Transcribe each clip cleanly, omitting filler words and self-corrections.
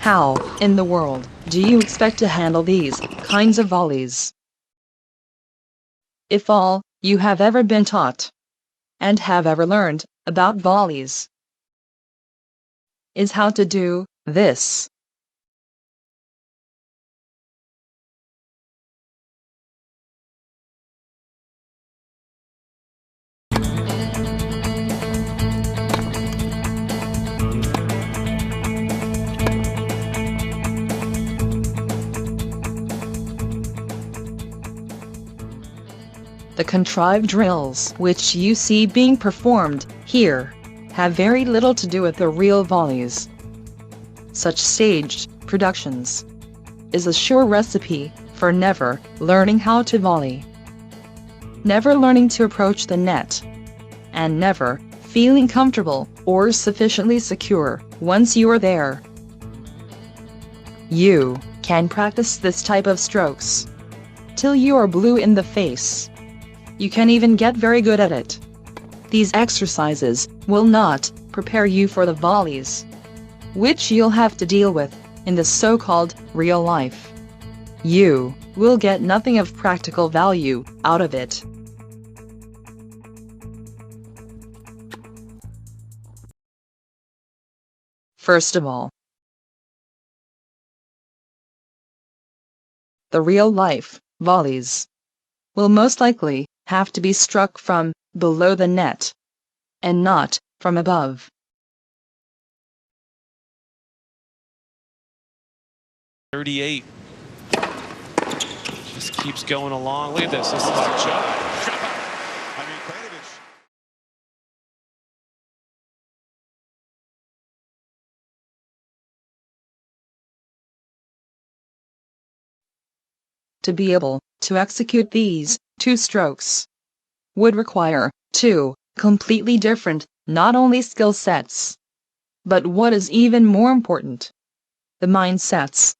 How, in the world, do you expect to handle these kinds of volleys? If all you have ever been taught and have ever learned about volleys is how to do this, the contrived drills which you see being performed here have very little to do with the real volleys. Such staged productions is a sure recipe for never learning how to volley, never learning to approach the net, and never feeling comfortable or sufficiently secure once you are there. You can practice this type of strokes till you are blue in the face. You can even get very good at it. These exercises will not prepare you for the volleys which you'll have to deal with in the so-called real life. You will get nothing of practical value out of it. First of all, the real-life volleys will most likely have to be struck from below the net and not from above. .38. Just keeps going along. Look at this. This is like shot. To be able to execute these two strokes would require two completely different, not only skill sets, but what is even more important, the mindsets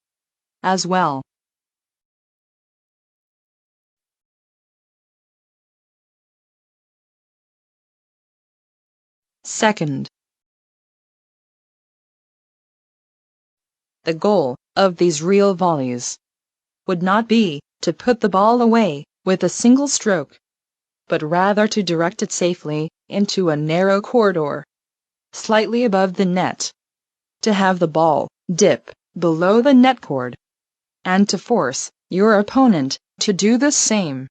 as well. Second, the goal of these real volleys would not be to put the ball away with a single stroke, but rather to direct it safely into a narrow corridor, slightly above the net, to have the ball dip below the net cord, and to force your opponent to do the same.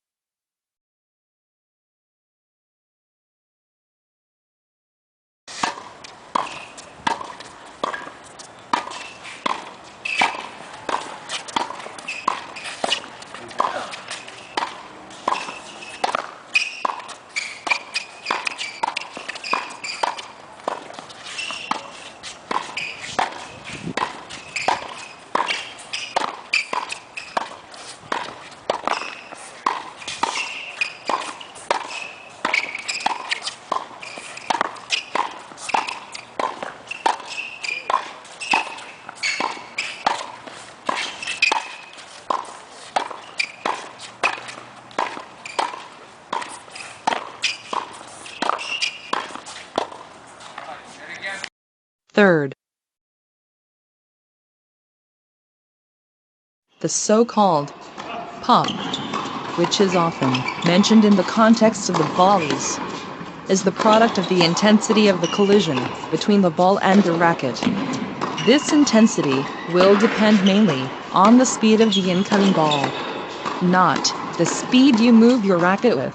Third, the so-called pop, which is often mentioned in the context of the volleys, is the product of the intensity of the collision between the ball and the racket. This intensity will depend mainly on the speed of the incoming ball, not the speed you move your racket with.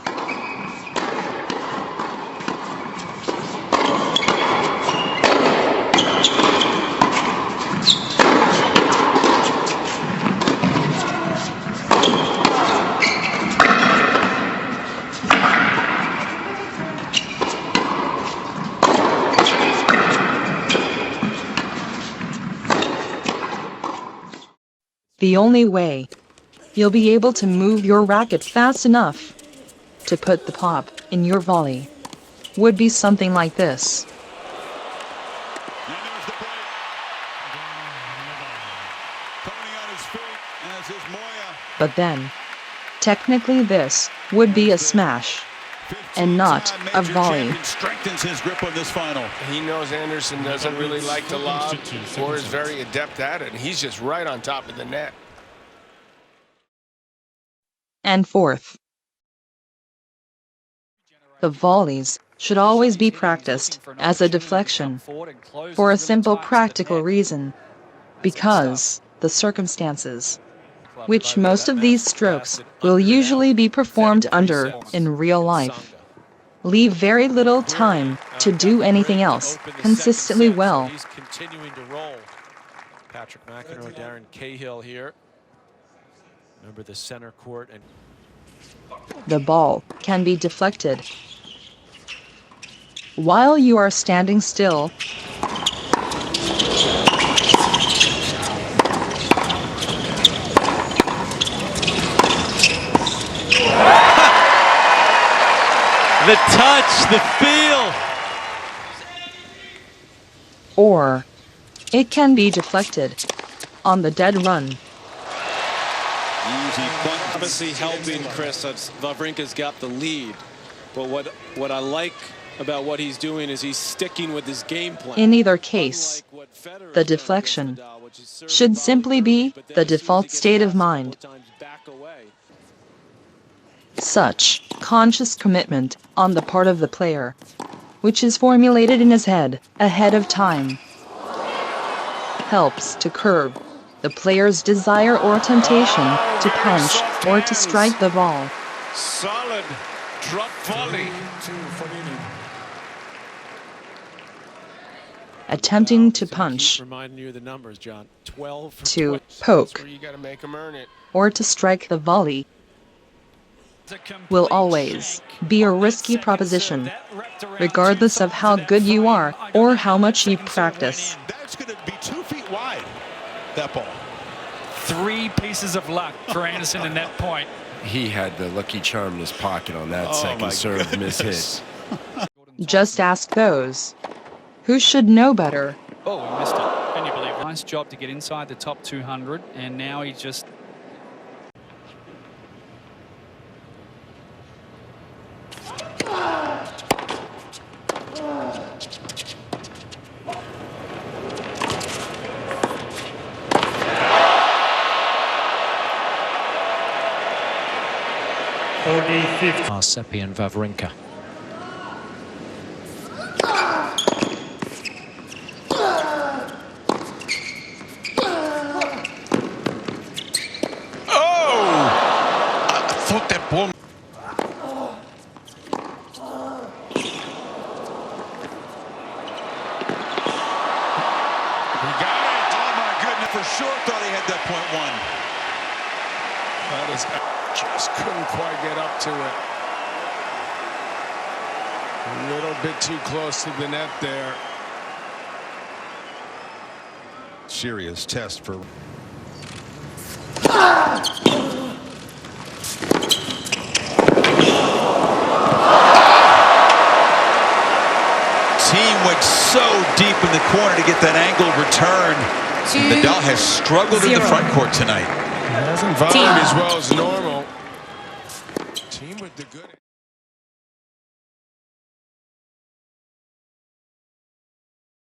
The only way you'll be able to move your racket fast enough to put the pop in your volley would be something like this. But then, technically this would be a smash. and not a volley. Strengthens his grip on this final. He knows Anderson doesn't really like to lob or is very adept at it. And he's just right on top of the net. And fourth, the volleys should always be practiced as a deflection for a simple practical reason, because the circumstances which most of these strokes will usually be performed under in real life leave very little time to do anything else consistently well. He's continuing to roll. Patrick McEnroe, Darren Cahill here. Remember the center court, and The ball can be deflected while you are standing still. the touch, the feel. Or it can be deflected on the dead run. Obviously helping Chris. Wawrinka's got the lead, but what I like about what he's doing is he's sticking with his game plan. In either case, the deflection should simply be the default state of mind. Such conscious commitment on the part of the player, which is formulated in his head ahead of time, helps to curb the player's desire or temptation to punch or to strike the ball. Solid drop volley. Attempting to punch, Reminding you of the numbers, John. 12 for to 20. poke, You got to make him earn it. or to strike the volley will always be a risky proposition, regardless of how good you are or how much you practice. That's going to be 2 feet wide, that ball. 3 pieces of luck for Anderson in that point. He had the lucky charm in his pocket on that second serve miss hit. Just ask those who should know better. Oh, he missed it. Can you believe it? Nice job to get inside the top 200, and now he just... Seppi and Wawrinka. I thought that ball. He got it. Oh my goodness! For sure, thought he had that point one. That is, just couldn't quite get up to it. A little bit too close to the net there. Serious test for. Team went so deep in the corner to get that angled return. Nadal has struggled in the front court tonight. He hasn't volleyed as well as normal. Team with the good.